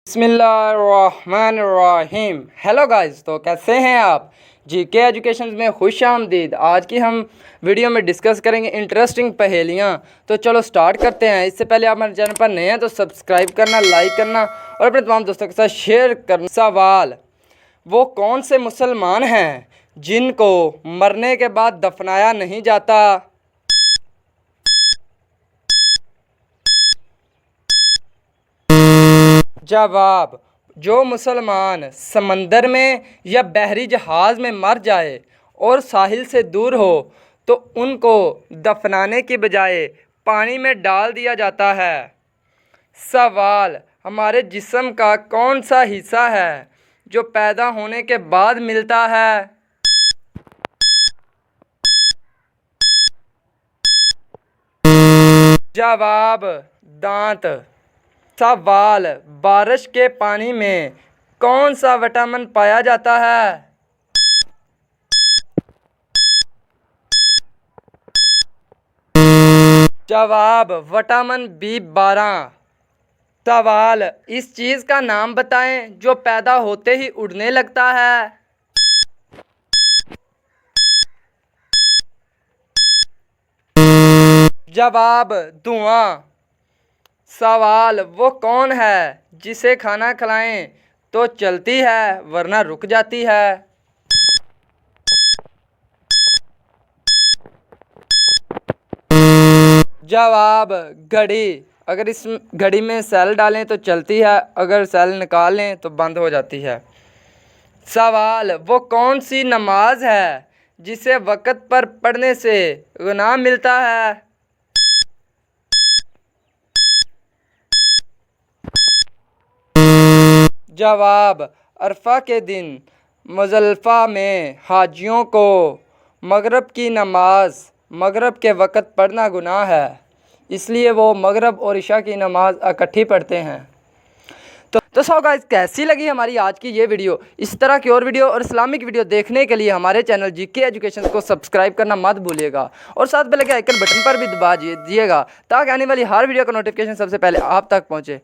बिस्मिल्लाहिर्रहमानिर्रहीम। Hello guys, तो कैसे हैं आप? जीके एजुकेशन में खुश आमदीद। आज की हम वीडियो में डिस्कस करेंगे इंटरेस्टिंग पहेलियाँ। तो चलो स्टार्ट करते हैं। इससे पहले आप हमारे चैनल पर नए हैं तो सब्सक्राइब करना, लाइक करना और अपने तमाम दोस्तों के साथ शेयर करना। सवाल: वो कौन से मुसलमान हैं जिनको मरने के बाद दफनाया नहीं जाता? जवाब: जो मुसलमान समंदर में या बहरी जहाज़ में मर जाए और साहिल से दूर हो तो उनको दफनाने की बजाय पानी में डाल दिया जाता है। सवाल: हमारे जिस्म का कौन सा हिस्सा है जो पैदा होने के बाद मिलता है? जवाब: दांत। सवाल: बारिश के पानी में कौन सा विटामिन पाया जाता है? जवाब: विटामिन B12। सवाल: इस चीज़ का नाम बताएं जो पैदा होते ही उड़ने लगता है। जवाब: धुआं। सवाल: वो कौन है जिसे खाना खिलाएं तो चलती है वरना रुक जाती है? जवाब: घड़ी। अगर इस घड़ी में सेल डालें तो चलती है, अगर सेल निकालें तो बंद हो जाती है। सवाल: वो कौन सी नमाज है जिसे वक़्त पर पढ़ने से गुनाह मिलता है? जवाब: अरफा के दिन मुज़दलिफ़ा में हाजियों को मगरिब की नमाज मगरिब के वक़्त पढ़ना गुनाह है, इसलिए वो मगरिब और इशा की नमाज इकट्ठी पढ़ते हैं। तो सो गाइस, कैसी लगी हमारी आज की ये वीडियो? इस तरह की और वीडियो और इस्लामिक वीडियो देखने के लिए हमारे चैनल जीके एजुकेशन को सब्सक्राइब करना मत भूलिएगा और साथ बेल के आइकन बटन पर भी दबा दीजिएगा ताकि आने वाली हर वीडियो का नोटिफिकेशन सबसे पहले आप तक पहुँचे।